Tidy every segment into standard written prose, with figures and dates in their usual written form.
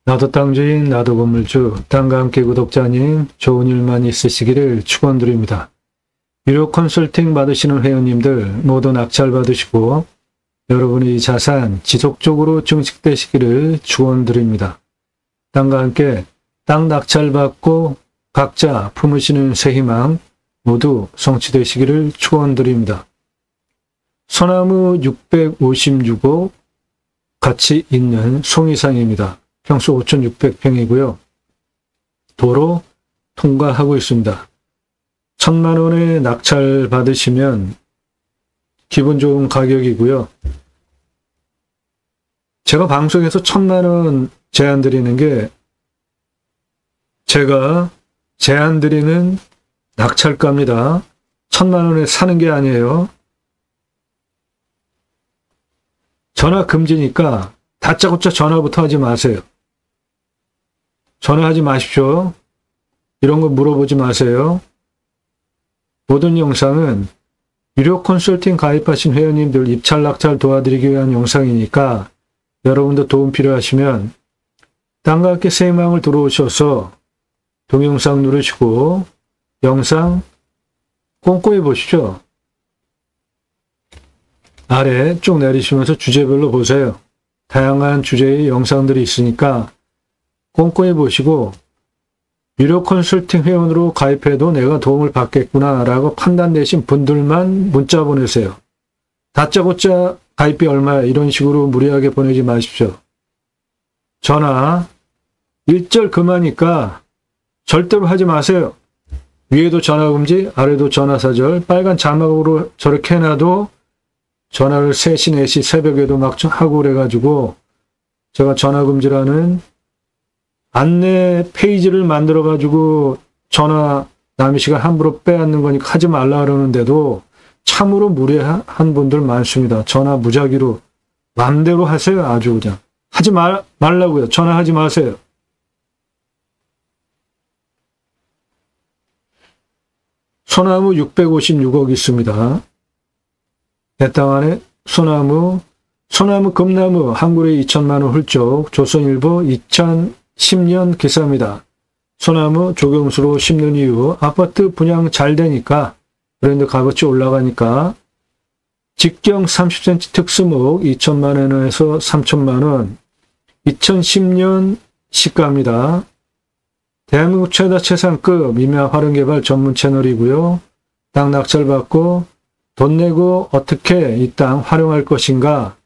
나도 땅주인, 나도 건물주, 땅과 함께 구독자님, 좋은 일만 있으시기를 축원드립니다. 유료 컨설팅 받으시는 회원님들 모두 낙찰 받으시고 여러분의 자산 지속적으로 증식되시기를 축원드립니다. 땅과 함께 땅 낙찰 받고 각자 품으시는 새 희망 모두 성취되시기를 축원드립니다. 소나무 656호 같이 있는 송이상입니다. 평수 5,600평이고요. 도로 통과하고 있습니다. 1,000만 원의 낙찰 받으시면 기분 좋은 가격이고요. 제가 방송에서 1,000만 원 제안 드리는 게 제가 제안 드리는 낙찰가입니다. 1,000만 원에 사는 게 아니에요. 전화 금지니까 다짜고짜 전화부터 하지 마세요. 전화하지 마십시오. 이런 거 물어보지 마세요. 모든 영상은 유료 컨설팅 가입하신 회원님들 입찰 낙찰 도와드리기 위한 영상이니까 여러분도 도움 필요하시면 땅과 함께 새 희망을 들어오셔서 동영상 누르시고 영상 꼼꼼히 보시죠. 아래 쭉 내리시면서 주제별로 보세요. 다양한 주제의 영상들이 있으니까 꼼꼼히 보시고 유료 컨설팅 회원으로 가입해도 내가 도움을 받겠구나 라고 판단되신 분들만 문자 보내세요. 다짜고짜 가입비 얼마야 이런 식으로 무리하게 보내지 마십시오. 전화 1절 금하니까 절대로 하지 마세요. 위에도 전화금지, 아래도 전화사절, 빨간 자막으로 저렇게 해놔도 전화를 3시, 4시 새벽에도 막 하고 그래가지고 제가 전화금지라는 안내 페이지를 만들어가지고 전화 남의 시간 함부로 빼앗는 거니까 하지 말라 그러는데도 참으로 무례한 분들 많습니다. 전화 무작위로 마음대로 하세요. 아주 그냥. 하지 말라고요. 전화하지 마세요. 소나무 656억 있습니다. 내 땅 안에 소나무, 금나무 한 그루에 2천만 원 훌쩍 조선일보 2010년 기사입니다. 소나무 조경수로 심는 이유 아파트 분양 잘 되니까 브랜드 값어치 올라가니까 직경 30cm 특수목 2천만 원에서 3천만 원 2010년 시가입니다. 대한민국 최다 최상급 임야 활용개발 전문 채널이고요. 땅 낙찰 받고 돈 내고 어떻게 이 땅 활용할 것인가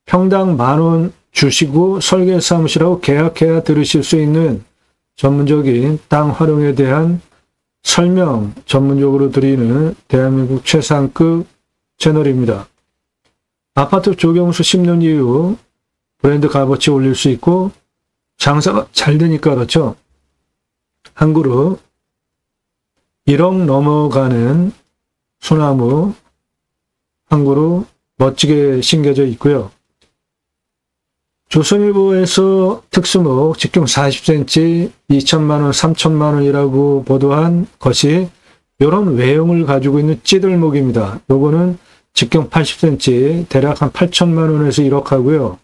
평당 10,000원 주시고 설계 사무실하고 계약해야 들으실 수 있는 전문적인 땅 활용에 대한 설명 전문적으로 드리는 대한민국 최상급 채널입니다. 아파트 조경수 심는 이유 브랜드 값어치 올릴 수 있고 장사가 잘 되니까 그렇죠. 한 그루 1억 넘어가는 소나무 한 그루 멋지게 심겨져 있고요. 조선일보에서 특수목 직경 40cm 2천만 원, 3천만 원이라고 보도한 것이 이런 외형을 가지고 있는 찌들목입니다. 요거는 직경 80cm 대략 한 8천만 원에서 1억 하고요.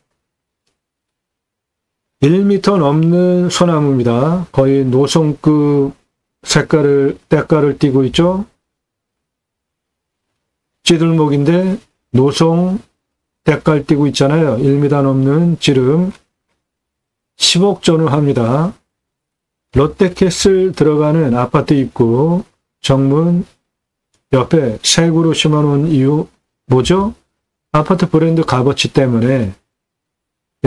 1m 넘는 소나무입니다. 거의 노송급 때깔을 띠고 있죠. 찌들목인데 노송 때깔 띠고 있잖아요. 1m 넘는 지름 10억 전후 합니다. 롯데캐슬 들어가는 아파트 입구 정문 옆에 새 그루 심어놓은 이유 뭐죠? 아파트 브랜드 값어치 때문에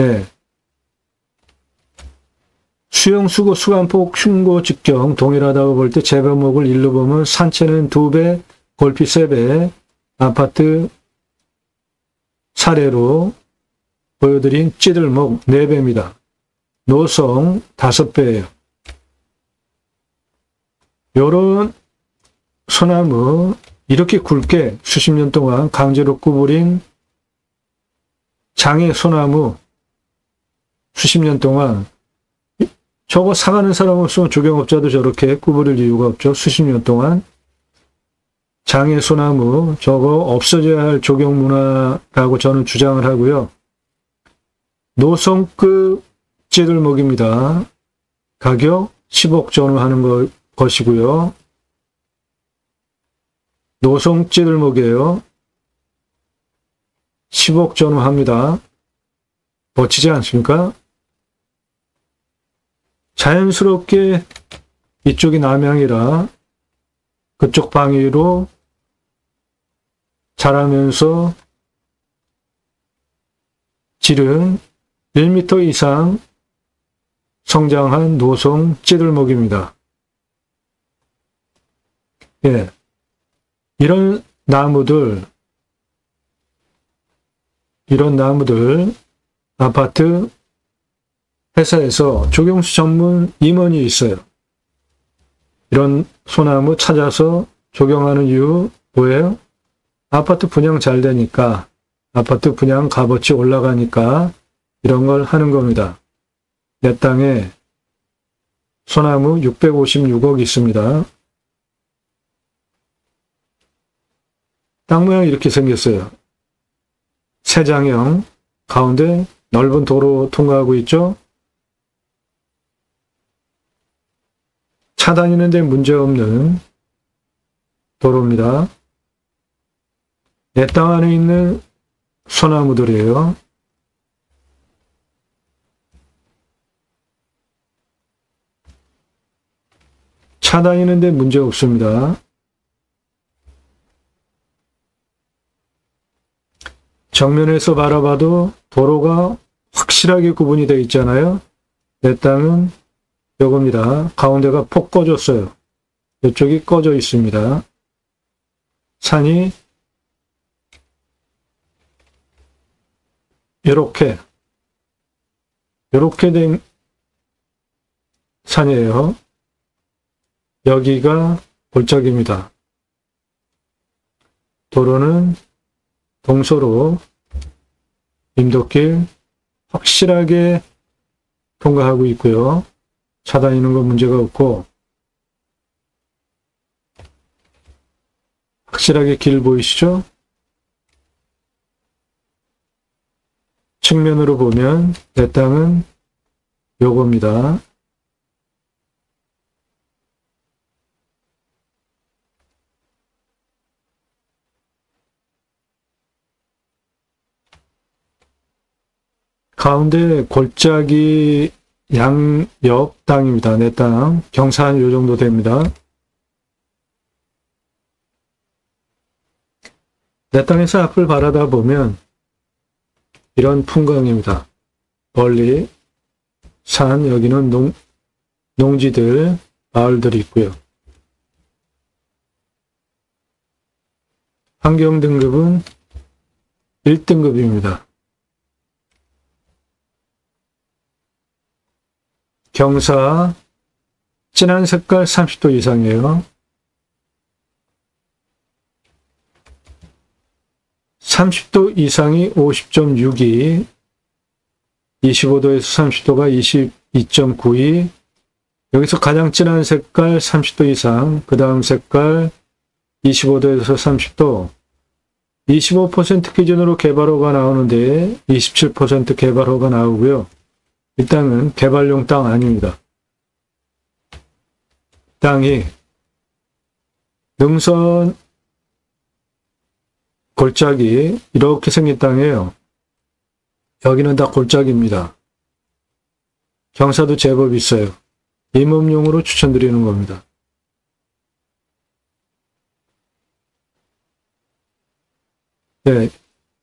예. 수영, 수고, 수간폭, 흉고, 직경 동일하다고 볼 때 재배목을 일로 보면 산채는 2배, 골피 3배, 아파트 사례로 보여드린 찌들목 4배입니다. 노성 5배예요. 요런 소나무 이렇게 굵게 수십 년 동안 강제로 구부린 장애 소나무 수십 년 동안 저거 사가는 사람 없으면 조경업자도 저렇게 구부릴 이유가 없죠. 수십 년 동안. 장애 소나무 저거 없어져야 할 조경문화라고 저는 주장을 하고요. 노성급 찌들목입니다. 가격 10억 전후 하는 것이고요. 노송 찌들목이에요. 10억 전후 합니다. 멋지지 않습니까? 자연스럽게 이쪽이 남향이라 그쪽 방위로 자라면서 질은 1m 이상 성장한 노송 찌들목입니다. 예, 이런 나무들 아파트 회사에서 조경수 전문 임원이 있어요. 이런 소나무 찾아서 조경하는 이유 뭐예요? 아파트 분양 잘 되니까, 아파트 분양 값어치 올라가니까 이런 걸 하는 겁니다. 내 땅에 소나무 656억 있습니다. 땅 모양이 이렇게 생겼어요. 세장형, 가운데 넓은 도로 통과하고 있죠? 차 다니는데 문제없는 도로입니다. 내 땅 안에 있는 소나무들이에요. 차 다니는데 문제 없습니다. 정면에서 바라봐도 도로가 확실하게 구분이 되어 있잖아요. 내 땅은 요겁니다. 가운데가 폭 꺼졌어요. 이쪽이 꺼져 있습니다. 산이 이렇게 된 산이에요. 여기가 골짜기입니다. 도로는 동서로 임도길 확실하게 통과하고 있고요. 차 다니는 건 문제가 없고 확실하게 길 보이시죠? 측면으로 보면 내 땅은 요겁니다. 가운데 골짜기 양옆 땅입니다. 내 땅. 경사 한 요 정도 됩니다. 내 땅에서 앞을 바라다 보면 이런 풍광입니다. 멀리 산, 여기는 농지들, 마을들이 있고요. 환경 등급은 1등급입니다. 경사 진한 색깔 30도 이상이에요. 30도 이상이 50.62, 25도에서 30도가 22.92, 여기서 가장 진한 색깔 30도 이상, 그 다음 색깔 25도에서 30도, 25% 기준으로 개발호가 나오는데 27% 개발호가 나오고요. 이 땅은 개발용 땅 아닙니다. 땅이 능선 골짜기 이렇게 생긴 땅이에요. 여기는 다 골짜기입니다. 경사도 제법 있어요. 임업용으로 추천드리는 겁니다. 네,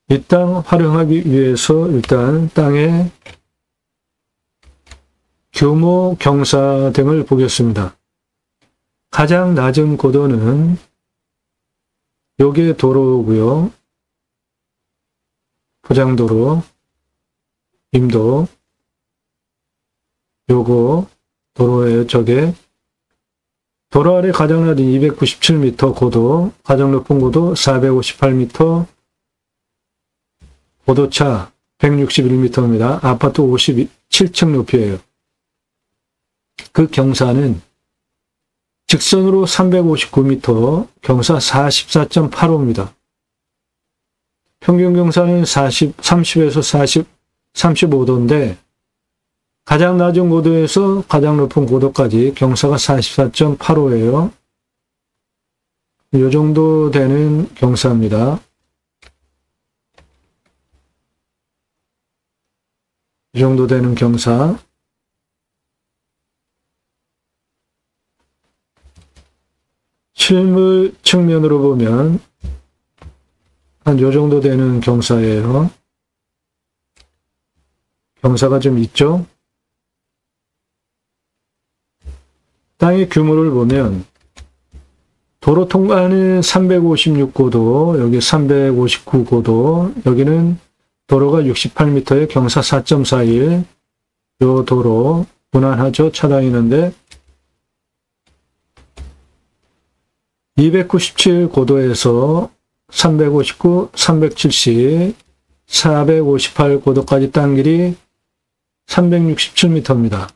이 땅 활용하기 위해서 일단 땅의 규모, 경사 등을 보겠습니다. 가장 낮은 고도는 요게 도로고요. 포장도로, 임도, 요거 도로예요. 저게 도로 아래 가장 낮은 297m 고도, 가장 높은 고도 458m, 고도차 161m입니다. 아파트 57층 높이에요. 그 경사는 직선으로 359m, 경사 44.85입니다. 평균 경사는 30에서 35도인데 가장 낮은 고도에서 가장 높은 고도까지 경사가 44.85예요. 이 정도 되는 경사입니다. 이 정도 되는 경사. 실물 측면으로 보면 한 요 정도 되는 경사예요. 경사가 좀 있죠? 땅의 규모를 보면 도로 통과는 356고도, 여기 359고도, 여기는 도로가 68m에 경사 4.41, 요 도로 무난하죠? 차량이는데 297고도에서 359, 370, 458고도까지 땅 길이 367m입니다.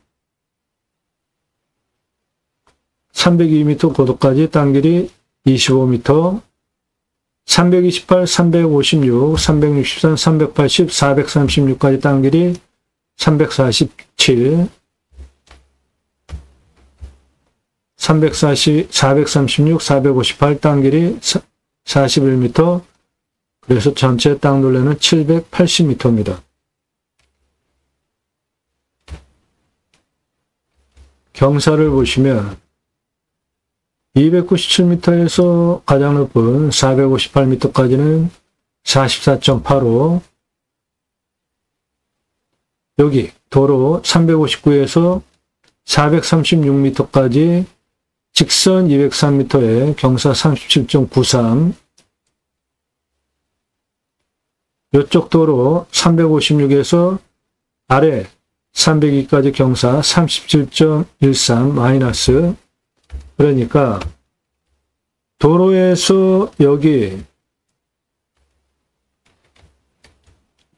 302m 고도까지 땅 길이 25m, 328, 356, 363, 380, 436까지 땅 길이 347, 340, 436, 458 땅 길이 41m, 그래서 전체 땅 둘레는 780m입니다. 경사를 보시면 297m에서 가장 높은 458m까지는 44.85, 여기 도로 359에서 436m까지 직선 203m에 경사 37.93, 이쪽 도로 356에서 아래 302까지 경사 37.13 마이너스, 그러니까 도로에서 여기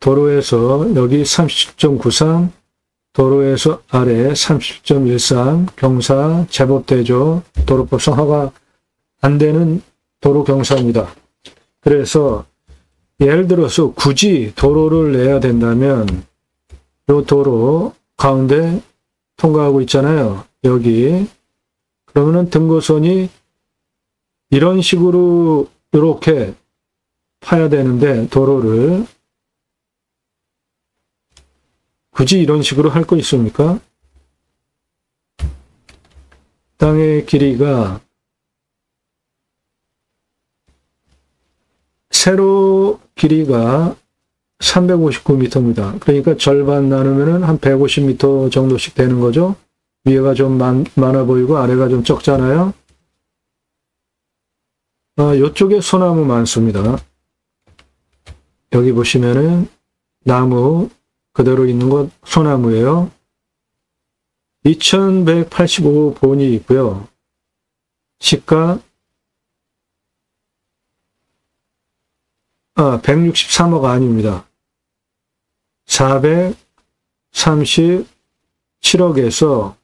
37.93, 도로에서 아래 30.13 경사 제법 되죠. 도로법상 허가 안 되는 도로 경사입니다. 그래서 예를 들어서 굳이 도로를 내야 된다면 이 도로 가운데 통과하고 있잖아요. 여기. 그러면은 등고선이 이런 식으로 이렇게 파야 되는데 도로를 굳이 이런 식으로 할 거 있습니까? 땅의 길이가 세로 길이가 359m입니다. 그러니까 절반 나누면 한 150m 정도씩 되는 거죠. 위에가 좀 많아 보이고 아래가 좀 적잖아요. 이쪽에 소나무 많습니다. 여기 보시면은 나무 그대로 있는 것 소나무예요. 2185본이 있고요. 시가 163억 아닙니다. 437억에서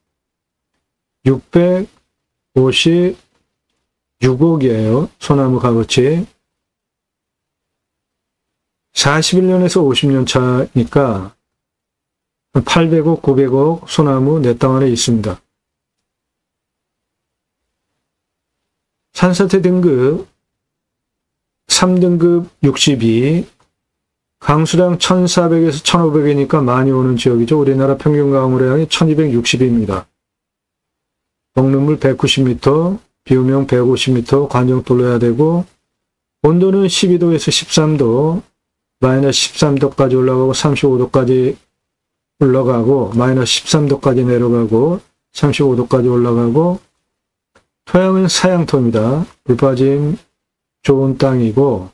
656억이에요. 소나무 값어치. 41년에서 50년 차니까 800억, 900억 소나무 내 땅 안에 있습니다. 산사태 등급 3등급 62, 강수량 1400에서 1500이니까 많이 오는 지역이죠. 우리나라 평균 강우량이 1260입니다. 녹눈물 190m, 비우명 150m 관정돌로 해야 되고, 온도는 12도에서 13도, 마이너스 13도까지 올라가고 35도까지 올라가고 마이너스 13도까지 내려가고 35도까지 올라가고, 토양은 사양토입니다. 물빠짐 좋은 땅이고,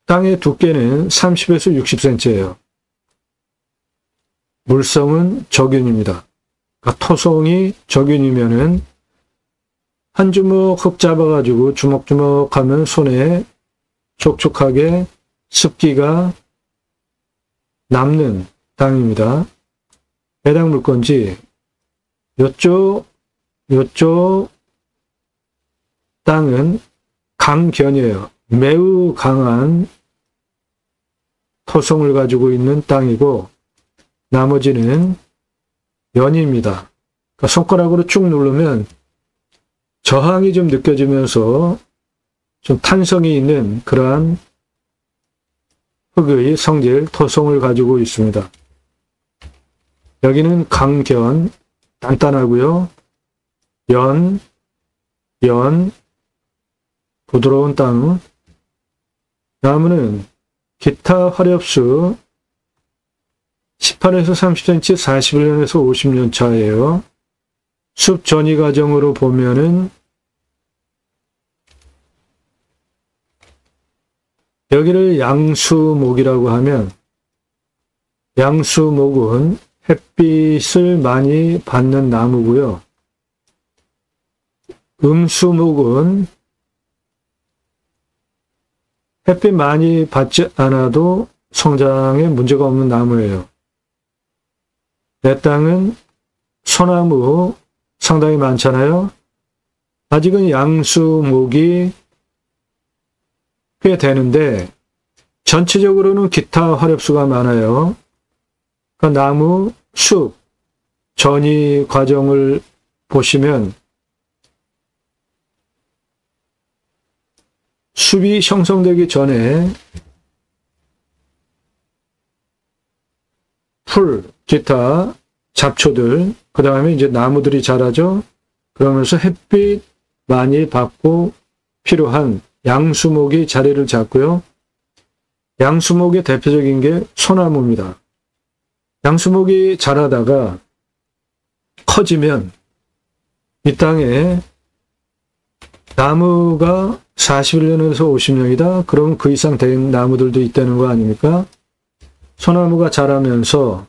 땅의 두께는 30에서 60cm예요. 물성은 적윤입니다. 그러니까 토성이 적윤이면은 한 주먹 흙 잡아가지고 주먹주먹 하면 손에 촉촉하게 습기가 남는 땅입니다. 해당 물건지 요쪽 땅은 강견이에요. 매우 강한 토성을 가지고 있는 땅이고 나머지는 연입니다. 그러니까 손가락으로 쭉 누르면 저항이 좀 느껴지면서 좀 탄성이 있는 그러한 흙의 성질, 토성을 가지고 있습니다. 여기는 강견, 단단하고요. 연, 부드러운 땅. 나무는 기타 화렵수 18에서 30cm, 41년에서 50년 차예요. 숲 전이 과정으로 보면은 여기를 양수목이라고 하면 양수목은 햇빛을 많이 받는 나무고요. 음수목은 햇빛 많이 받지 않아도 성장에 문제가 없는 나무예요. 내 땅은 소나무 상당히 많잖아요. 아직은 양수목이 꽤 되는데 전체적으로는 기타 화렵수가 많아요. 그러니까 나무, 숲, 전이 과정을 보시면 숲이 형성되기 전에 풀, 기타, 잡초들, 그 다음에 이제 나무들이 자라죠. 그러면서 햇빛 많이 받고 필요한 양수목이 자리를 잡고요. 양수목의 대표적인 게 소나무입니다. 양수목이 자라다가 커지면 이 땅에 나무가 41년에서 50년이다. 그럼 그 이상 된 나무들도 있다는 거 아닙니까? 소나무가 자라면서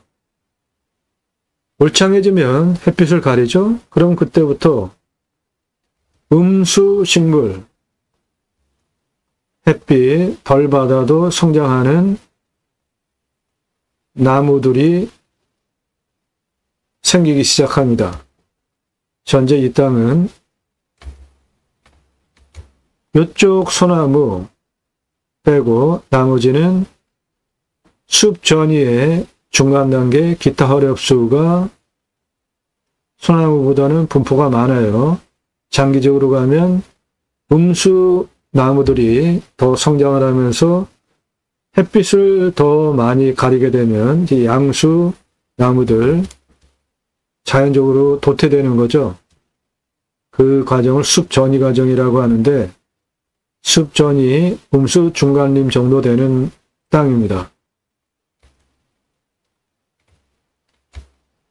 울창해지면 햇빛을 가리죠. 그럼 그때부터 음수식물, 햇빛 덜 받아도 성장하는 나무들이 생기기 시작합니다. 현재 이 땅은 이쪽 소나무 빼고 나머지는 숲 전이의 중간 단계 기타 화렵수가 소나무보다는 분포가 많아요. 장기적으로 가면 음수 나무들이 더 성장을 하면서 햇빛을 더 많이 가리게 되면 이 양수 나무들 자연적으로 도태되는 거죠. 그 과정을 숲전이 과정이라고 하는데 숲전이 음수 중간림 정도 되는 땅입니다.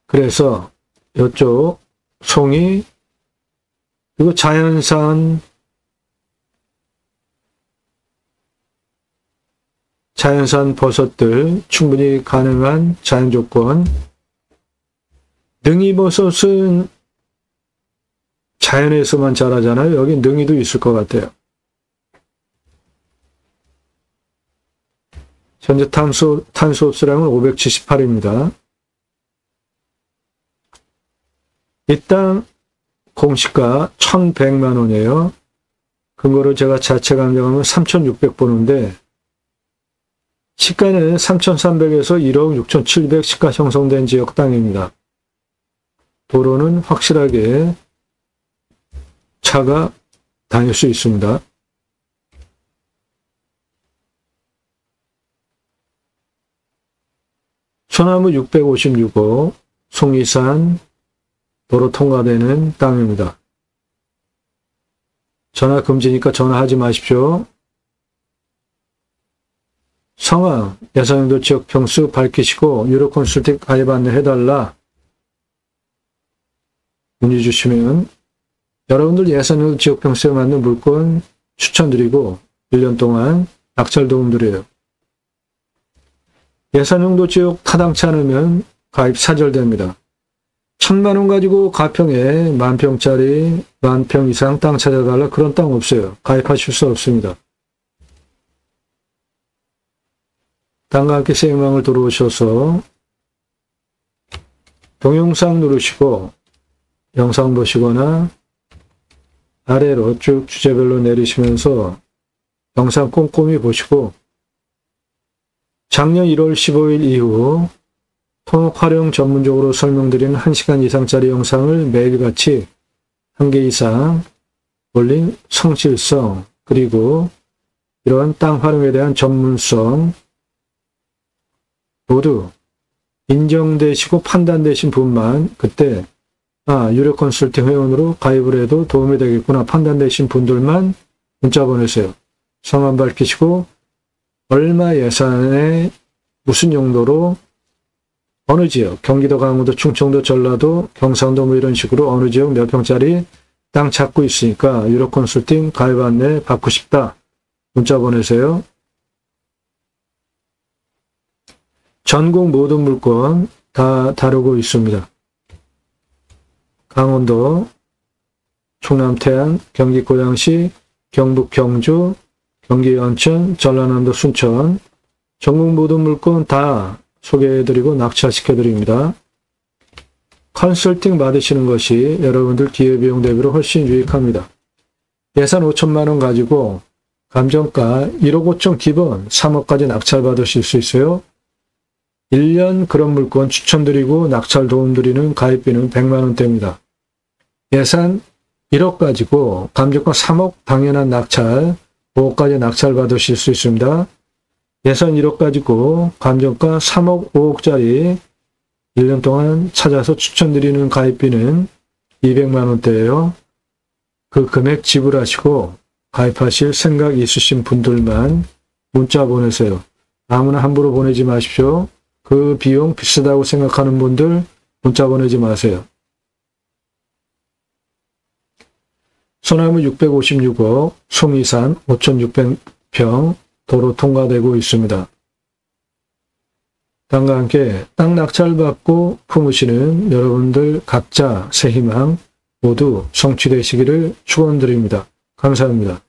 그래서 이쪽 송이 그리고 자연산 버섯들 충분히 가능한 자연 조건. 능이버섯은 자연에서만 자라잖아요. 여기 능이도 있을 것 같아요. 현재 탄소 흡수량은 578입니다. 이 땅 공시가 1,100만 원이에요. 그거를 제가 자체 감정하면 3,600번인데 시가는 3,300에서 1억 6,700 시가 형성된 지역 땅입니다. 도로는 확실하게 차가 다닐 수 있습니다. 소나무 656호 송이산 도로 통과되는 땅입니다. 전화 금지니까 전화하지 마십시오. 성함, 예산용도 지역 평수 밝히시고 유료 컨설팅 가입 안내 해달라 문의 주시면 여러분들 예산용도 지역 평수에 맞는 물건 추천드리고 1년 동안 낙찰 도움 드려요. 예산용도 지역 타당치 않으면 가입 사절됩니다. 1,000만 원 가지고 가평에 10,000평짜리 10,000평 이상 땅 찾아달라 그런 땅 없어요. 가입하실 수 없습니다. 땅과 함께 생명을 들어오셔서 동영상 누르시고 영상 보시거나 아래로 쭉 주제별로 내리시면서 영상 꼼꼼히 보시고 작년 1월 15일 이후 토목 활용 전문적으로 설명드리는 1시간 이상짜리 영상을 매일같이 1개 이상 올린 성실성, 그리고 이러한 땅 활용에 대한 전문성 모두 인정되시고 판단되신 분만 그때 유료 컨설팅 회원으로 가입을 해도 도움이 되겠구나 판단되신 분들만 문자 보내세요. 성함 밝히시고 얼마 예산에 무슨 용도로 어느 지역, 경기도, 강원도, 충청도, 전라도, 경상도 뭐 이런 식으로 어느 지역 몇 평짜리 땅 찾고 있으니까 유료 컨설팅 가입 안내 받고 싶다. 문자 보내세요. 전국 모든 물건 다 다루고 있습니다. 강원도, 충남 태안, 경기 고양시, 경북 경주, 경기 연천, 전라남도 순천, 전국 모든 물건 다 소개해드리고 낙찰시켜드립니다. 컨설팅 받으시는 것이 여러분들 기회비용 대비로 훨씬 유익합니다. 예산 5천만 원 가지고 감정가 1억 5천 기본 3억까지 낙찰 받으실 수 있어요. 1년 그런 물건 추천드리고 낙찰 도움드리는 가입비는 100만 원대입니다. 예산 1억 가지고 감정가 3억 당연한 낙찰, 5억까지 낙찰 받으실 수 있습니다. 예산 1억 가지고 감정가 3억, 5억짜리 1년 동안 찾아서 추천드리는 가입비는 200만 원대예요. 그 금액 지불하시고 가입하실 생각 있으신 분들만 문자 보내세요. 아무나 함부로 보내지 마십시오. 그 비용 비싸다고 생각하는 분들 문자 보내지 마세요. 소나무 656억, 송이산 5,600평 도로 통과되고 있습니다. 땅과 함께 땅 낙찰받고 품으시는 여러분들 각자 새 희망 모두 성취되시기를 축원드립니다. 감사합니다.